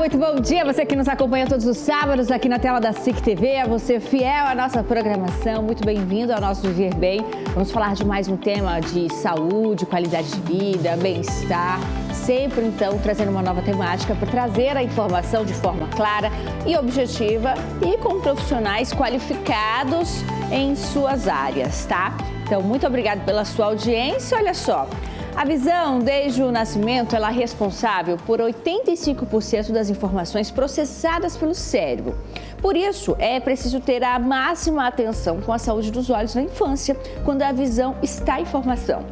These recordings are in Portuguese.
muito bom dia. Você que nos acompanha todos os sábados aqui na tela da SIC TV, a você fiel à nossa programação, muito bem-vindo ao nosso Viver Bem. Vamos falar de mais um tema de saúde, qualidade de vida, bem-estar, sempre então trazendo uma nova temática para trazer a informação de forma clara e objetiva e com profissionais qualificados em suas áreas, tá? Então, muito obrigada pela sua audiência. Olha só, a visão, desde o nascimento, ela é responsável por 85% das informações processadas pelo cérebro. Por isso, é preciso ter a máxima atenção com a saúde dos olhos na infância, quando a visão está em formação.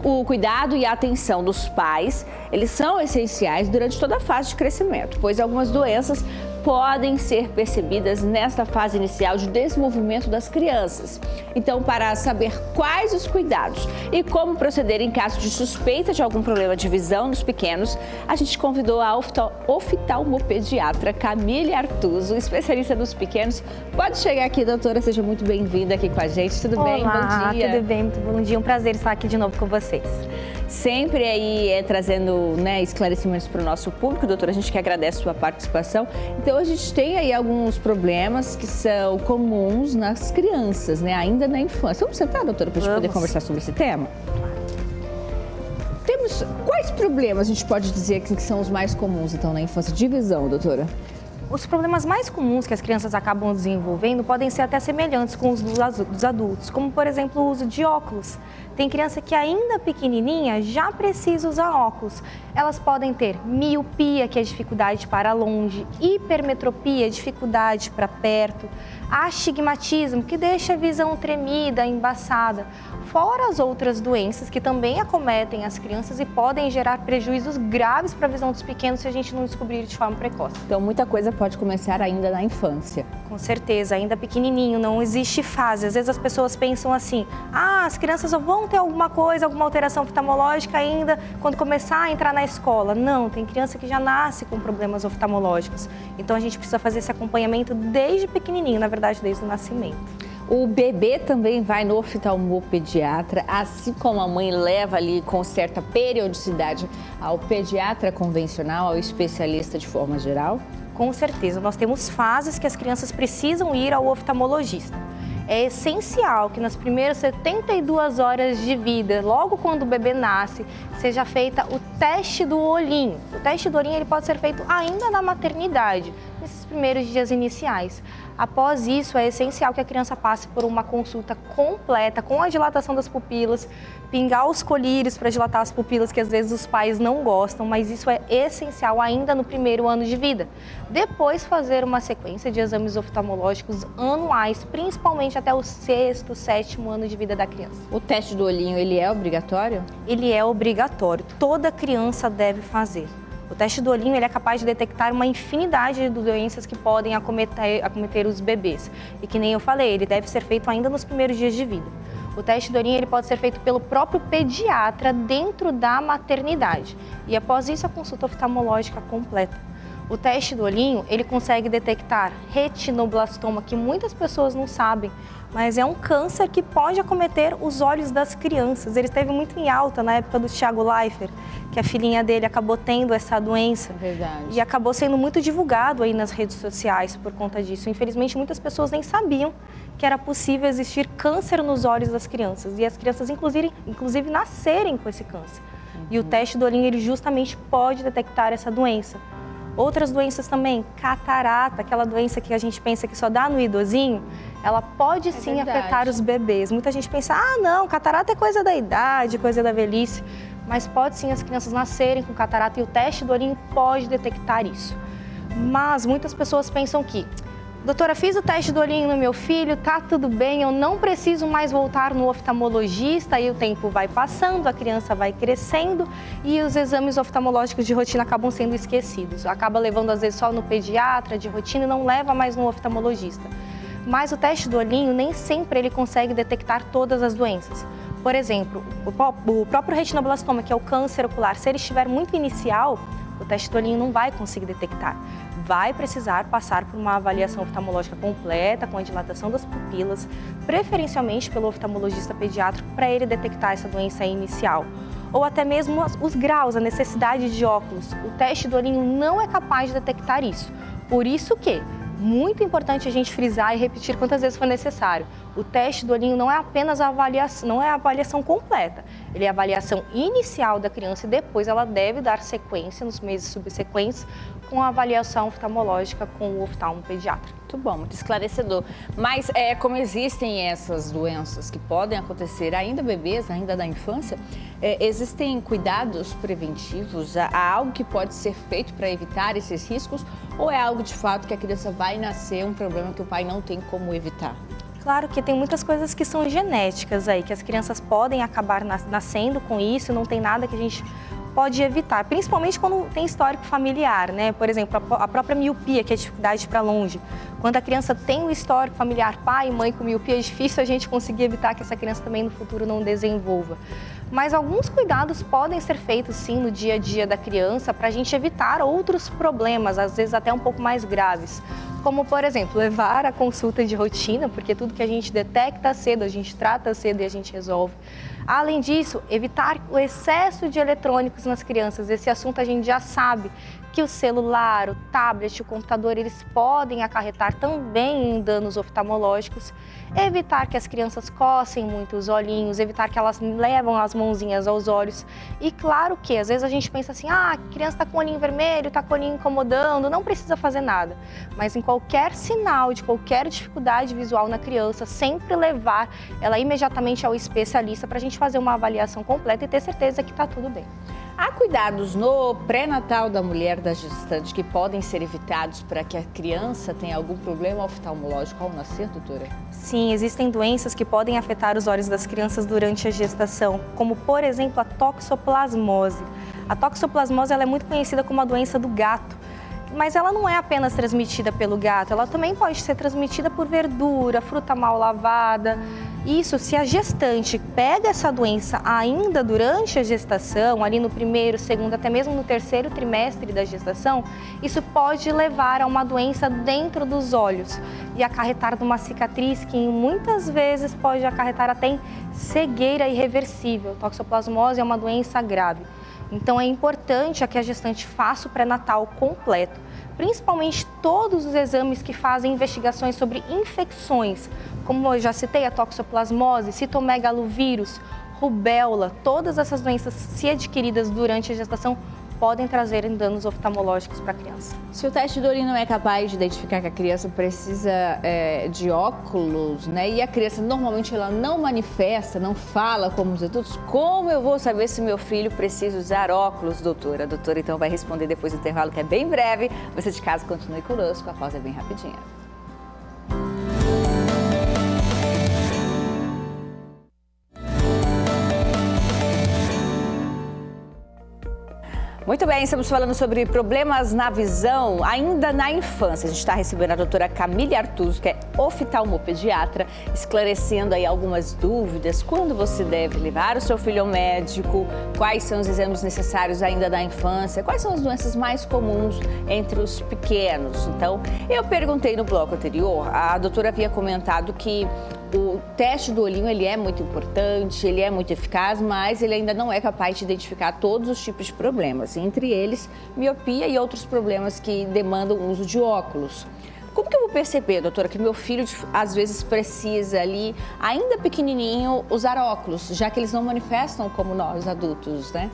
O cuidado e a atenção dos pais, eles são essenciais durante toda a fase de crescimento, pois algumas doenças podem ser percebidas nesta fase inicial de desenvolvimento das crianças. Então, para saber quais os cuidados e como proceder em caso de suspeita de algum problema de visão nos pequenos, a gente convidou a oftalmopediatra Camille Artuso, especialista nos pequenos. Pode chegar aqui, doutora, seja muito bem-vinda aqui com a gente. Tudo bem? Olá, bom dia. Tudo bem, muito bom dia. Um prazer estar aqui de novo com vocês. Sempre aí trazendo esclarecimentos para o nosso público, doutora, a gente que agradece a sua participação. Então, a gente tem aí alguns problemas que são comuns nas crianças, ainda na infância. Vamos sentar, doutora, para a gente poder conversar sobre esse tema? Quais problemas a gente pode dizer que são os mais comuns, então, na infância de visão, doutora? Os problemas mais comuns que as crianças acabam desenvolvendo podem ser até semelhantes com os dos adultos, como, por exemplo, o uso de óculos. Tem criança que ainda pequenininha já precisa usar óculos. Elas podem ter miopia, que é dificuldade para longe, hipermetropia, dificuldade para perto, astigmatismo, que deixa a visão tremida, embaçada. Fora as outras doenças que também acometem as crianças e podem gerar prejuízos graves para a visão dos pequenos se a gente não descobrir de forma precoce. Então, muita coisa pode começar ainda na infância. Com certeza, ainda pequenininho, não existe fase. Às vezes as pessoas pensam assim, as crianças só vão ter alguma coisa, alguma alteração oftalmológica ainda quando começar a entrar na escola. Não, tem criança que já nasce com problemas oftalmológicos. Então, a gente precisa fazer esse acompanhamento desde pequenininho, na verdade, desde o nascimento. O bebê também vai no oftalmopediatra, assim como a mãe leva ali com certa periodicidade ao pediatra convencional, ao especialista de forma geral? Com certeza, nós temos fases que as crianças precisam ir ao oftalmologista. É essencial que nas primeiras 72 horas de vida, logo quando o bebê nasce, seja feita o teste do olhinho. O teste do olhinho ele pode ser feito ainda na maternidade, nesses primeiros dias iniciais. Após isso, é essencial que a criança passe por uma consulta completa com a dilatação das pupilas, pingar os colírios para dilatar as pupilas, que às vezes os pais não gostam, mas isso é essencial ainda no primeiro ano de vida. Depois, fazer uma sequência de exames oftalmológicos anuais, principalmente até o 6º, 7º ano de vida da criança. O teste do olhinho, ele é obrigatório? Ele é obrigatório, toda criança deve fazer. O teste do olhinho ele é capaz de detectar uma infinidade de doenças que podem acometer os bebês. E que nem eu falei, ele deve ser feito ainda nos primeiros dias de vida. O teste do olhinho ele pode ser feito pelo próprio pediatra dentro da maternidade. E após isso, a consulta oftalmológica completa. O teste do olhinho ele consegue detectar retinoblastoma, que muitas pessoas não sabem, mas é um câncer que pode acometer os olhos das crianças. Ele esteve muito em alta na época do Thiago Leifert, que a filhinha dele acabou tendo essa doença. Verdade. E acabou sendo muito divulgado aí nas redes sociais por conta disso. Infelizmente, muitas pessoas nem sabiam que era possível existir câncer nos olhos das crianças. E as crianças, inclusive nascerem com esse câncer. E o teste do olhinho, ele justamente pode detectar essa doença. Outras doenças também, catarata, aquela doença que a gente pensa que só dá no idosinho, ela pode sim afetar os bebês. Muita gente pensa, não, catarata é coisa da idade, coisa da velhice. Mas pode sim as crianças nascerem com catarata e o teste do olhinho pode detectar isso. Mas muitas pessoas pensam que, doutora, fiz o teste do olhinho no meu filho, tá tudo bem, eu não preciso mais voltar no oftalmologista, aí o tempo vai passando, a criança vai crescendo e os exames oftalmológicos de rotina acabam sendo esquecidos. Acaba levando às vezes só no pediatra de rotina e não leva mais no oftalmologista. Mas o teste do olhinho nem sempre ele consegue detectar todas as doenças. Por exemplo, o próprio retinoblastoma, que é o câncer ocular, se ele estiver muito inicial, o teste do olhinho não vai conseguir detectar. Vai precisar passar por uma avaliação oftalmológica completa, com a dilatação das pupilas, preferencialmente pelo oftalmologista pediátrico, para ele detectar essa doença inicial. ou até mesmo os graus, a necessidade de óculos. O teste do olhinho não é capaz de detectar isso. Por isso que muito importante a gente frisar e repetir quantas vezes for necessário. O teste do olhinho não é apenas a avaliação, não é a avaliação completa. Ele é a avaliação inicial da criança e depois ela deve dar sequência nos meses subsequentes com a avaliação oftalmológica com o oftalmopediatra. Muito bom, muito esclarecedor. Mas como existem essas doenças que podem acontecer ainda bebês, ainda da infância, existem cuidados preventivos? Há algo que pode ser feito para evitar esses riscos? Ou é algo de fato que a criança vai nascer um problema que o pai não tem como evitar? Claro que tem muitas coisas que são genéticas aí, que as crianças podem acabar nascendo com isso, não tem nada que a gente pode evitar, principalmente quando tem histórico familiar, né? Por exemplo, a própria miopia, que é dificuldade para longe. Quando a criança tem um histórico familiar, pai e mãe com miopia, é difícil a gente conseguir evitar que essa criança também no futuro não desenvolva. Mas alguns cuidados podem ser feitos sim no dia a dia da criança para a gente evitar outros problemas, às vezes até um pouco mais graves. Como, por exemplo, levar a consulta de rotina, porque tudo que a gente detecta cedo, a gente trata cedo e a gente resolve. Além disso, evitar o excesso de eletrônicos nas crianças. Esse assunto a gente já sabe que o celular, o tablet, o computador, eles podem acarretar também em danos oftalmológicos. Evitar que as crianças cocem muito os olhinhos, evitar que elas levam as mãozinhas aos olhos. E claro que, às vezes a gente pensa assim, a criança está com o olhinho vermelho, está com o olhinho incomodando, não precisa fazer nada. Mas em qualquer sinal de qualquer dificuldade visual na criança, sempre levar ela imediatamente ao especialista para a gente fazer uma avaliação completa e ter certeza que está tudo bem. Há cuidados no pré-natal da mulher, da gestante, que podem ser evitados para que a criança tenha algum problema oftalmológico ao nascer, doutora? Sim, existem doenças que podem afetar os olhos das crianças durante a gestação, como, por exemplo, a toxoplasmose. A toxoplasmose ela é muito conhecida como a doença do gato, mas ela não é apenas transmitida pelo gato, ela também pode ser transmitida por verdura, fruta mal lavada. Isso, se a gestante pega essa doença ainda durante a gestação, ali no primeiro, segundo, até mesmo no terceiro trimestre da gestação, isso pode levar a uma doença dentro dos olhos e acarretar numa cicatriz que muitas vezes pode acarretar até em cegueira irreversível. Toxoplasmose é uma doença grave. Então é importante que a gestante faça o pré-natal completo, principalmente todos os exames que fazem investigações sobre infecções, como eu já citei, a toxoplasmose, citomegalovírus, rubéola, todas essas doenças, se adquiridas durante a gestação, podem trazer danos oftalmológicos para a criança. Se o teste do olhinho não é capaz de identificar que a criança precisa de óculos, né? E a criança normalmente ela não manifesta, não fala como os adultos, como eu vou saber se meu filho precisa usar óculos, doutora? A doutora então vai responder depois do intervalo, que é bem breve. Você de casa continue conosco, a pausa é bem rapidinha. Muito bem, estamos falando sobre problemas na visão ainda na infância. A gente está recebendo a doutora Camille Artuso, que é oftalmopediatra, esclarecendo aí algumas dúvidas. Quando você deve levar o seu filho ao médico? Quais são os exames necessários ainda na infância? Quais são as doenças mais comuns entre os pequenos? Então, eu perguntei no bloco anterior, a doutora havia comentado que o teste do olhinho ele é muito importante, ele é muito eficaz, mas ele ainda não é capaz de identificar todos os tipos de problemas, entre eles miopia e outros problemas que demandam o uso de óculos. Como que eu vou perceber, doutora, que meu filho às vezes precisa ali, ainda pequenininho, usar óculos, já que eles não manifestam como nós adultos, né?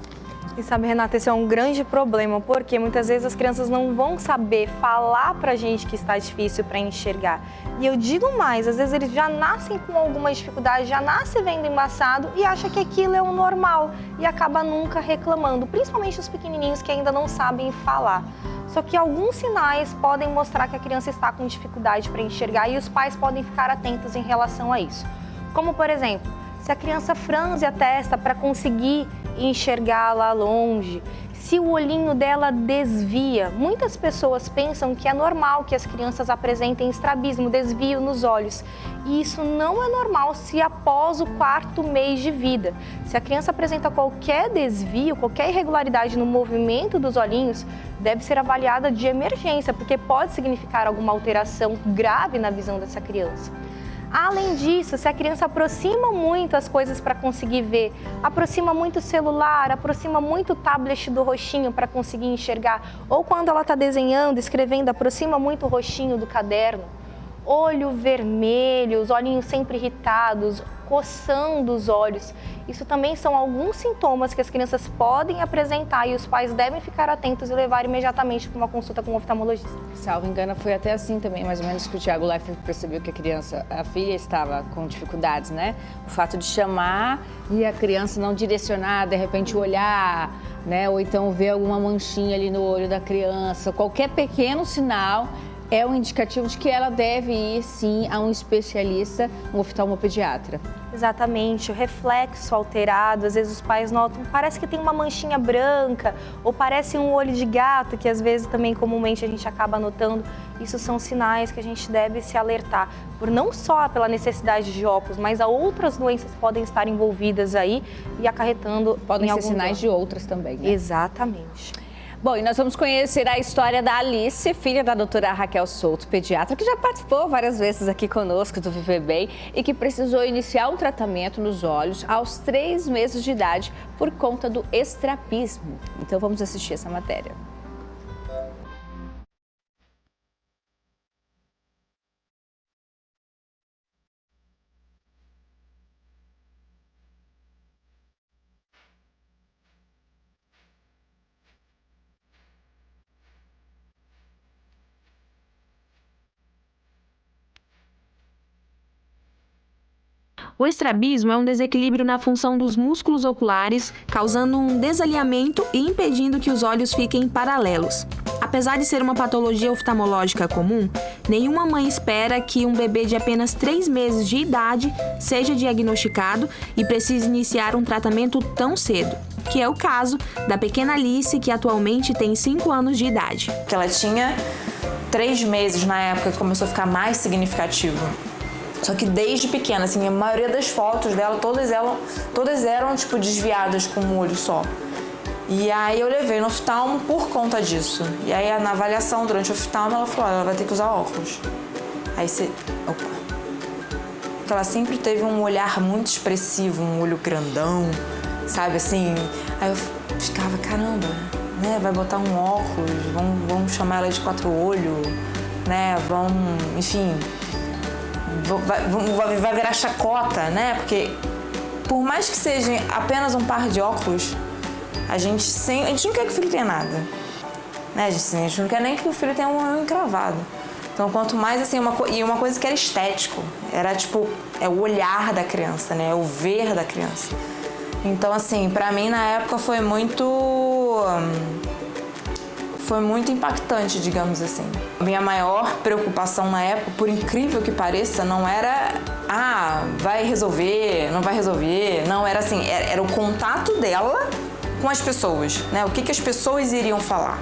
E sabe, Renata, esse é um grande problema, porque muitas vezes as crianças não vão saber falar pra gente que está difícil para enxergar. E eu digo mais, às vezes eles já nascem com alguma dificuldade, já nascem vendo embaçado e acham que aquilo é o normal e acaba nunca reclamando, principalmente os pequenininhos que ainda não sabem falar. Só que alguns sinais podem mostrar que a criança está com dificuldade para enxergar e os pais podem ficar atentos em relação a isso. Como, por exemplo, se a criança franze a testa para conseguir enxergar lá longe, se o olhinho dela desvia. Muitas pessoas pensam que é normal que as crianças apresentem estrabismo, desvio nos olhos. E isso não é normal se após o 4º mês de vida. Se a criança apresenta qualquer desvio, qualquer irregularidade no movimento dos olhinhos, deve ser avaliada de emergência, porque pode significar alguma alteração grave na visão dessa criança. Além disso, se a criança aproxima muito as coisas para conseguir ver, aproxima muito o celular, aproxima muito o tablet do roxinho para conseguir enxergar, ou quando ela está desenhando, escrevendo, aproxima muito o roxinho do caderno, olho vermelho, os olhinhos sempre irritados, coçando os olhos. Isso também são alguns sintomas que as crianças podem apresentar e os pais devem ficar atentos e levar imediatamente para uma consulta com um oftalmologista. Salvo engano, foi até assim também, mais ou menos, que o Thiago Leifert percebeu que a filha estava com dificuldades, né? O fato de chamar e a criança não direcionar, de repente olhar, né? Ou então ver alguma manchinha ali no olho da criança, qualquer pequeno sinal é um indicativo de que ela deve ir, sim, a um especialista, um oftalmopediatra. Exatamente, o reflexo alterado, às vezes os pais notam, parece que tem uma manchinha branca, ou parece um olho de gato, que às vezes também comumente a gente acaba notando. Isso são sinais que a gente deve se alertar, por não só pela necessidade de óculos, mas a outras doenças podem estar envolvidas aí e acarretando Podem em ser algum sinais dano. de outras também, né? Exatamente. Bom, e nós vamos conhecer a história da Alice, filha da doutora Raquel Souto, pediatra, que já participou várias vezes aqui conosco do Viver Bem e que precisou iniciar um tratamento nos olhos aos 3 meses de idade por conta do estrapismo. Então vamos assistir essa matéria. O estrabismo é um desequilíbrio na função dos músculos oculares, causando um desalinhamento e impedindo que os olhos fiquem paralelos. Apesar de ser uma patologia oftalmológica comum, nenhuma mãe espera que um bebê de apenas 3 meses de idade seja diagnosticado e precise iniciar um tratamento tão cedo, que é o caso da pequena Alice, que atualmente tem 5 anos de idade. Que ela tinha 3 meses na época que começou a ficar mais significativo. Só que desde pequena, assim, a maioria das fotos dela, todas eram tipo desviadas com um olho só. E aí eu levei no oftalmo por conta disso. E aí na avaliação durante o oftalmo ela falou, ela vai ter que usar óculos. Aí você, opa. Porque ela sempre teve um olhar muito expressivo, um olho grandão, sabe assim. Aí eu ficava, caramba, né, vai botar um óculos, vamos chamar ela de 4 olhos, né, enfim. Vai virar chacota, né? Porque por mais que seja apenas um par de óculos, a gente não quer que o filho tenha nada, né? A gente não quer nem que o filho tenha um olho encravado. Então, quanto mais assim, uma coisa que era estético, era tipo, é o olhar da criança, né? É o ver da criança. Então, assim, pra mim na época foi muito impactante, digamos assim. Minha maior preocupação na época, por incrível que pareça, não era vai resolver, não vai resolver. Não, era assim, era o contato dela com as pessoas, né? O que as pessoas iriam falar.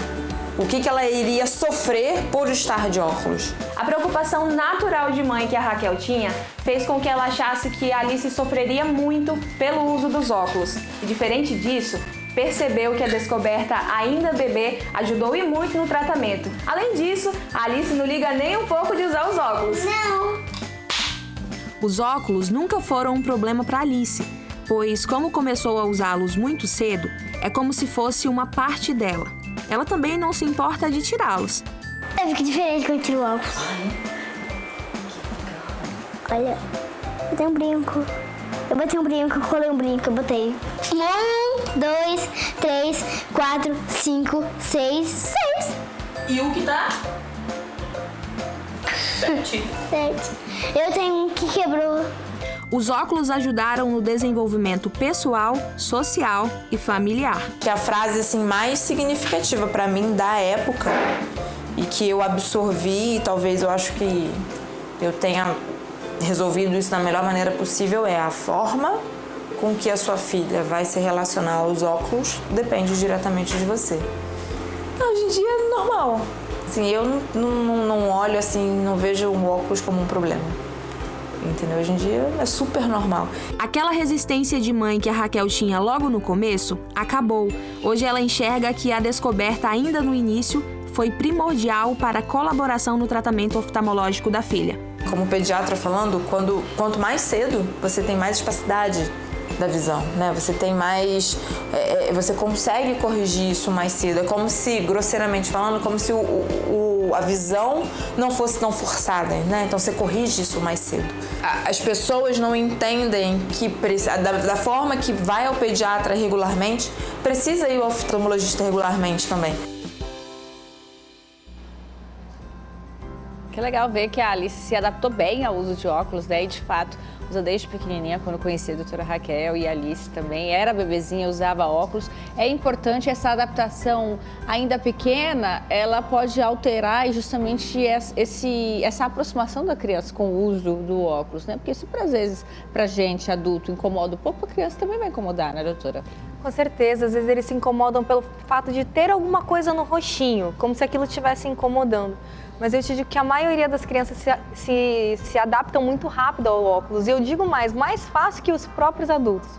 O que ela iria sofrer por estar de óculos. A preocupação natural de mãe que a Raquel tinha fez com que ela achasse que a Alice sofreria muito pelo uso dos óculos. E diferente disso, percebeu que a descoberta ainda bebê ajudou e muito no tratamento. Além disso, a Alice não liga nem um pouco de usar os óculos. Não! Os óculos nunca foram um problema para Alice, pois como começou a usá-los muito cedo, é como se fosse uma parte dela. Ela também não se importa de tirá-los. Eu fico diferente quando eu tiro o óculos. Olha, eu tenho um brinco. Eu botei um brinco, eu colei um brinco, eu botei 1, 2, 3, 4, 5, 6, 6. E o que dá? 7. 7. Eu tenho um que quebrou. Os óculos ajudaram no desenvolvimento pessoal, social e familiar. Que a frase assim mais significativa para mim da época e que eu absorvi, e talvez eu acho que eu tenha resolvido isso da melhor maneira possível, é a forma com que a sua filha vai se relacionar aos óculos depende diretamente de você. Hoje em dia é normal. Assim, eu não olho assim, não vejo o óculos como um problema. Entendeu? Hoje em dia é super normal. Aquela resistência de mãe que a Raquel tinha logo no começo acabou. Hoje ela enxerga que a descoberta ainda no início foi primordial para a colaboração no tratamento oftalmológico da filha. como pediatra falando, quanto mais cedo você tem mais espacidade da visão, né? Você tem mais, você consegue corrigir isso mais cedo. É como se, grosseiramente falando, como se a visão não fosse tão forçada, né? Então você corrige isso mais cedo. As pessoas não entendem que da forma que vai ao pediatra regularmente, precisa ir ao oftalmologista regularmente também. Que legal ver que a Alice se adaptou bem ao uso de óculos, né? E de fato, usa desde pequenininha, quando conheci a doutora Raquel, e a Alice também era bebezinha, usava óculos. É importante essa adaptação ainda pequena, ela pode alterar justamente essa aproximação da criança com o uso do óculos, né? Porque isso, às vezes, pra gente, adulto, incomoda um pouco, a criança também vai incomodar, né, doutora? Com certeza, às vezes eles se incomodam pelo fato de ter alguma coisa no roxinho, como se aquilo estivesse incomodando. Mas eu te digo que a maioria das crianças se adaptam muito rápido ao óculos. E eu digo mais fácil que os próprios adultos.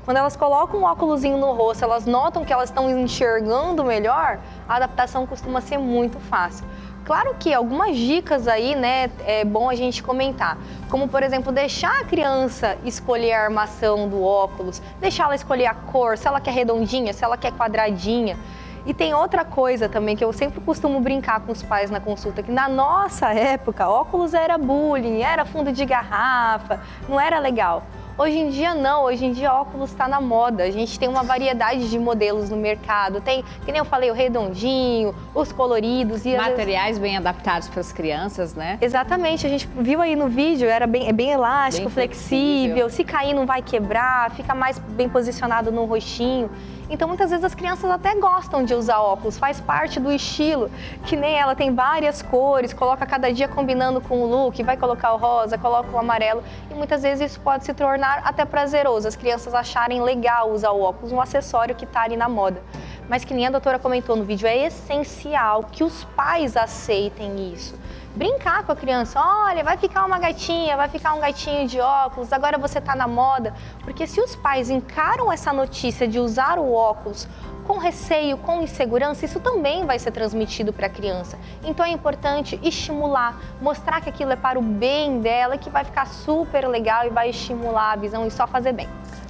Quando elas colocam um óculosinho no rosto, elas notam que elas estão enxergando melhor, a adaptação costuma ser muito fácil. Claro que algumas dicas aí, né, é bom a gente comentar. Como, por exemplo, deixar a criança escolher a armação do óculos, deixar ela escolher a cor, se ela quer redondinha, se ela quer quadradinha. E tem outra coisa também que eu sempre costumo brincar com os pais na consulta, que na nossa época, óculos era bullying, era fundo de garrafa, não era legal. Hoje em dia não, hoje em dia óculos está na moda, a gente tem uma variedade de modelos no mercado, tem, que nem eu falei, o redondinho, os coloridos. E materiais bem adaptados para as crianças, né? Exatamente, a gente viu aí no vídeo, é bem elástico, bem flexível, se cair não vai quebrar, fica mais bem posicionado no rostinho. Então, muitas vezes as crianças até gostam de usar óculos, faz parte do estilo, que nem ela tem várias cores, coloca cada dia combinando com o look, vai colocar o rosa, coloca o amarelo, e muitas vezes isso pode se tornar até prazeroso, as crianças acharem legal usar o óculos, um acessório que está ali na moda. Mas que nem a doutora comentou no vídeo, é essencial que os pais aceitem isso. Brincar com a criança, olha, vai ficar uma gatinha, vai ficar um gatinho de óculos, agora você tá na moda. Porque se os pais encaram essa notícia de usar o óculos com receio, com insegurança, isso também vai ser transmitido para a criança. Então é importante estimular, mostrar que aquilo é para o bem dela, que vai ficar super legal e vai estimular a visão e só fazer bem.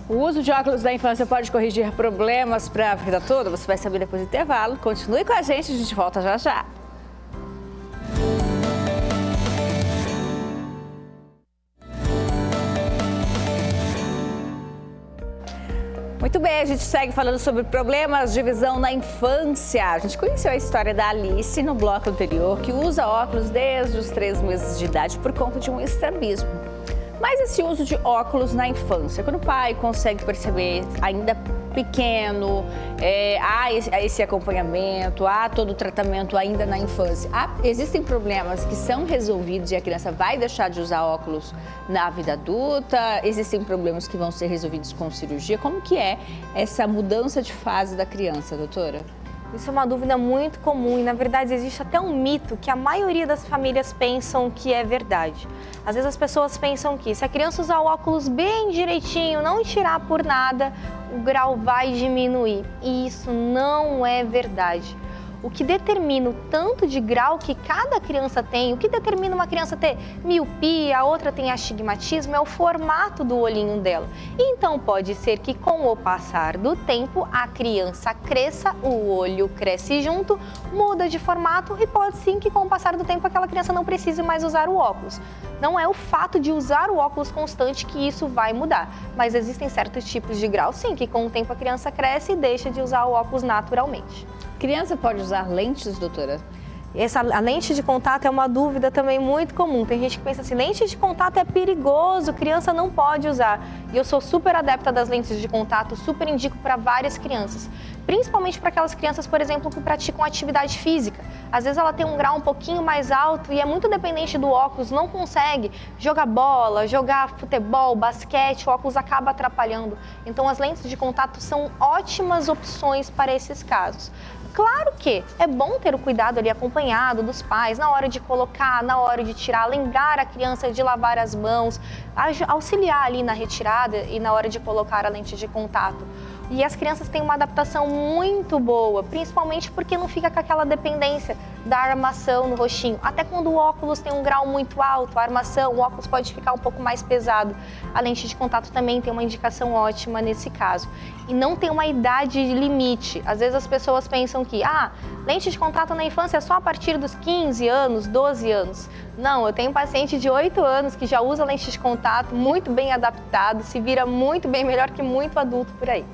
O uso de óculos da infância pode corrigir problemas para a vida toda? Você vai saber depois do intervalo. Continue com a gente volta já já. Muito bem, a gente segue falando sobre problemas de visão na infância. A gente conheceu a história da Alice no bloco anterior, que usa óculos desde os 3 meses de idade por conta de um estrabismo. Mas esse uso de óculos na infância, quando o pai consegue perceber ainda pequeno, há esse acompanhamento, há todo o tratamento ainda na infância. Existem problemas que são resolvidos e a criança vai deixar de usar óculos na vida adulta? Existem problemas que vão ser resolvidos com cirurgia? Como que é essa mudança de fase da criança, doutora? Isso é uma dúvida muito comum e, na verdade, existe até um mito que a maioria das famílias pensam que é verdade. Às vezes as pessoas pensam que se a criança usar o óculos bem direitinho, não tirar por nada, o grau vai diminuir. E isso não é verdade. O que determina o tanto de grau que cada criança tem, o que determina uma criança ter miopia, a outra tem astigmatismo, é o formato do olhinho dela. Então pode ser que com o passar do tempo a criança cresça, o olho cresce junto, muda de formato e pode sim que com o passar do tempo aquela criança não precise mais usar o óculos. Não é o fato de usar o óculos constante que isso vai mudar, mas existem certos tipos de grau sim, que com o tempo a criança cresce e deixa de usar o óculos naturalmente. Criança pode usar lentes, doutora? A lente de contato é uma dúvida também muito comum. Tem gente que pensa assim, lente de contato é perigoso, criança não pode usar. E eu sou super adepta das lentes de contato, super indico para várias crianças. Principalmente para aquelas crianças, por exemplo, que praticam atividade física. Às vezes ela tem um grau um pouquinho mais alto e é muito dependente do óculos, não consegue jogar bola, jogar futebol, basquete, o óculos acaba atrapalhando. Então as lentes de contato são ótimas opções para esses casos. Claro que é bom ter o cuidado ali acompanhado dos pais, na hora de colocar, na hora de tirar, lembrar a criança de lavar as mãos, auxiliar ali na retirada e na hora de colocar a lente de contato. E as crianças têm uma adaptação muito boa, principalmente porque não fica com aquela dependência da armação no roxinho. Até quando o óculos tem um grau muito alto, a armação, o óculos pode ficar um pouco mais pesado. A lente de contato também tem uma indicação ótima nesse caso. E não tem uma idade limite. Às vezes as pessoas pensam que, lente de contato na infância é só a partir dos 15 anos, 12 anos. Não, eu tenho um paciente de 8 anos que já usa lente de contato, muito bem adaptado, se vira muito bem, melhor que muito adulto por aí.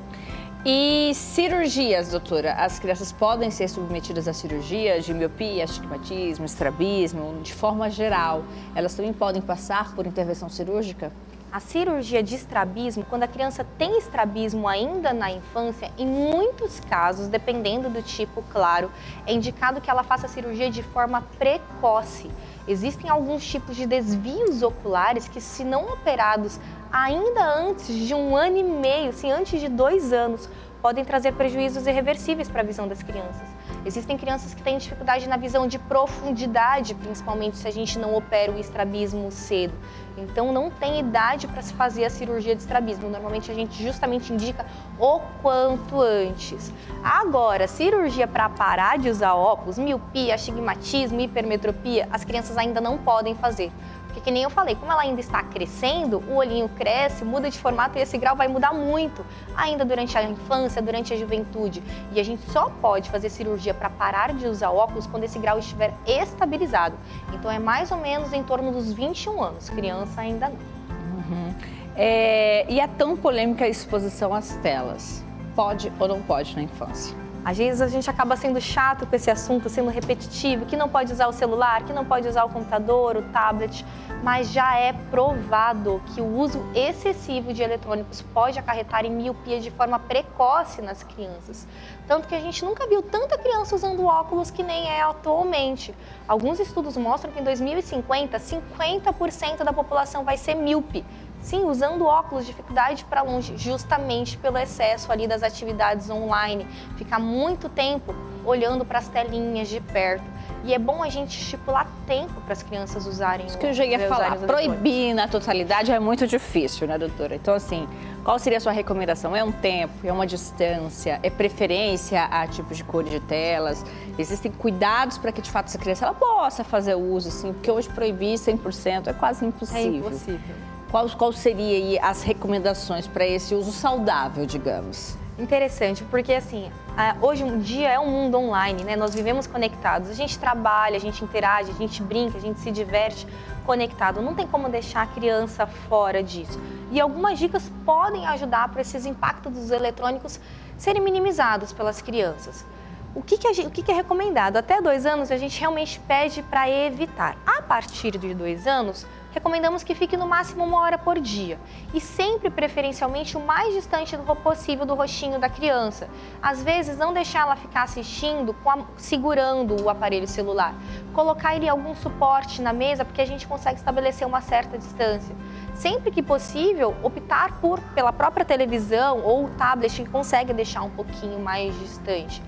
E cirurgias, doutora? As crianças podem ser submetidas a cirurgias de miopia, astigmatismo, estrabismo, de forma geral. Elas também podem passar por intervenção cirúrgica? A cirurgia de estrabismo, quando a criança tem estrabismo ainda na infância, em muitos casos, dependendo do tipo, claro, é indicado que ela faça a cirurgia de forma precoce. Existem alguns tipos de desvios oculares que, se não operados ainda antes de 1 ano e meio, antes de 2 anos, podem trazer prejuízos irreversíveis para a visão das crianças. Existem crianças que têm dificuldade na visão de profundidade, principalmente se a gente não opera o estrabismo cedo. Então não tem idade para se fazer a cirurgia de estrabismo. Normalmente a gente justamente indica o quanto antes. Agora, cirurgia para parar de usar óculos, miopia, astigmatismo, hipermetropia, as crianças ainda não podem fazer. Porque, que nem eu falei, como ela ainda está crescendo, o olhinho cresce, muda de formato e esse grau vai mudar muito ainda durante a infância, durante a juventude. E a gente só pode fazer cirurgia para parar de usar óculos quando esse grau estiver estabilizado. Então, é mais ou menos em torno dos 21 anos, criança ainda não. E a tão polêmica exposição às telas? Pode ou não pode na infância? Às vezes a gente acaba sendo chato com esse assunto, sendo repetitivo, que não pode usar o celular, que não pode usar o computador, o tablet, mas já é provado que o uso excessivo de eletrônicos pode acarretar em miopia de forma precoce nas crianças. Tanto que a gente nunca viu tanta criança usando óculos que nem é atualmente. Alguns estudos mostram que em 2050, 50% da população vai ser míope. Sim, usando óculos, dificuldade para longe, justamente pelo excesso ali das atividades online. Ficar muito tempo olhando para as telinhas de perto. E é bom a gente estipular tempo para as crianças usarem. Isso que eu já ia falar, proibir na totalidade é muito difícil, né, doutora? Então, assim, qual seria a sua recomendação? É um tempo, é uma distância, é preferência a tipo de cor de telas? Existem cuidados para que, de fato, essa criança ela possa fazer o uso, assim, porque hoje proibir 100% é quase impossível. É impossível. Qual seria aí as recomendações para esse uso saudável, digamos? Interessante, porque assim, hoje em dia é um mundo online, né? Nós vivemos conectados, a gente trabalha, a gente interage, a gente brinca, a gente se diverte conectado. Não tem como deixar a criança fora disso. E algumas dicas podem ajudar para esses impactos dos eletrônicos serem minimizados pelas crianças. O que é recomendado? Até 2 anos a gente realmente pede para evitar. A partir de 2 anos, recomendamos que fique no máximo 1 hora por dia e sempre, preferencialmente, o mais distante possível do rostinho da criança. Às vezes, não deixar ela ficar assistindo segurando o aparelho celular. Colocar ele em algum suporte na mesa, porque a gente consegue estabelecer uma certa distância. Sempre que possível, optar pela própria televisão ou o tablet que consegue deixar um pouquinho mais distante.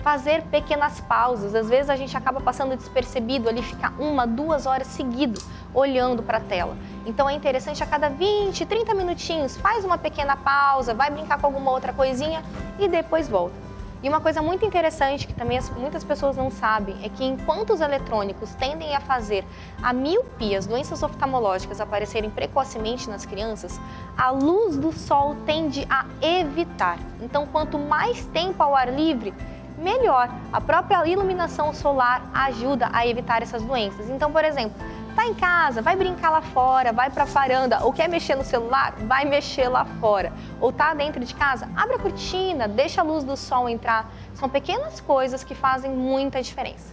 Fazer pequenas pausas, às vezes a gente acaba passando despercebido ali, ficar 1, 2 horas seguidas olhando para a tela. Então é interessante a cada 20, 30 minutinhos, faz uma pequena pausa, vai brincar com alguma outra coisinha e depois volta. E uma coisa muito interessante que também muitas pessoas não sabem é que enquanto os eletrônicos tendem a fazer a miopia, as doenças oftalmológicas aparecerem precocemente nas crianças, a luz do sol tende a evitar. Então quanto mais tempo ao ar livre, melhor. A própria iluminação solar ajuda a evitar essas doenças. Então, por exemplo, tá em casa, vai brincar lá fora, vai pra varanda, ou quer mexer no celular, vai mexer lá fora. Ou tá dentro de casa, abre a cortina, deixa a luz do sol entrar. São pequenas coisas que fazem muita diferença.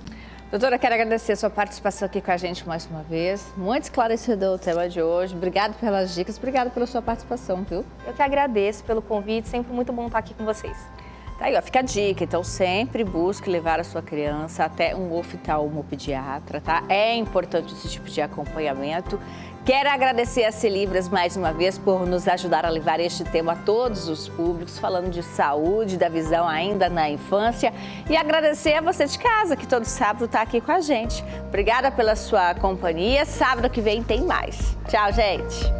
Doutora, quero agradecer a sua participação aqui com a gente mais uma vez. Muito esclarecedor o tema de hoje. Obrigado pelas dicas, obrigado pela sua participação, viu? Eu que agradeço pelo convite, sempre muito bom estar aqui com vocês. Tá aí, ó, fica a dica, então sempre busque levar a sua criança até um oftalmopediatra, tá? É importante esse tipo de acompanhamento. Quero agradecer a Celibras mais uma vez por nos ajudar a levar este tema a todos os públicos, falando de saúde, da visão ainda na infância. E agradecer a você de casa, que todo sábado está aqui com a gente. Obrigada pela sua companhia. Sábado que vem tem mais. Tchau, gente!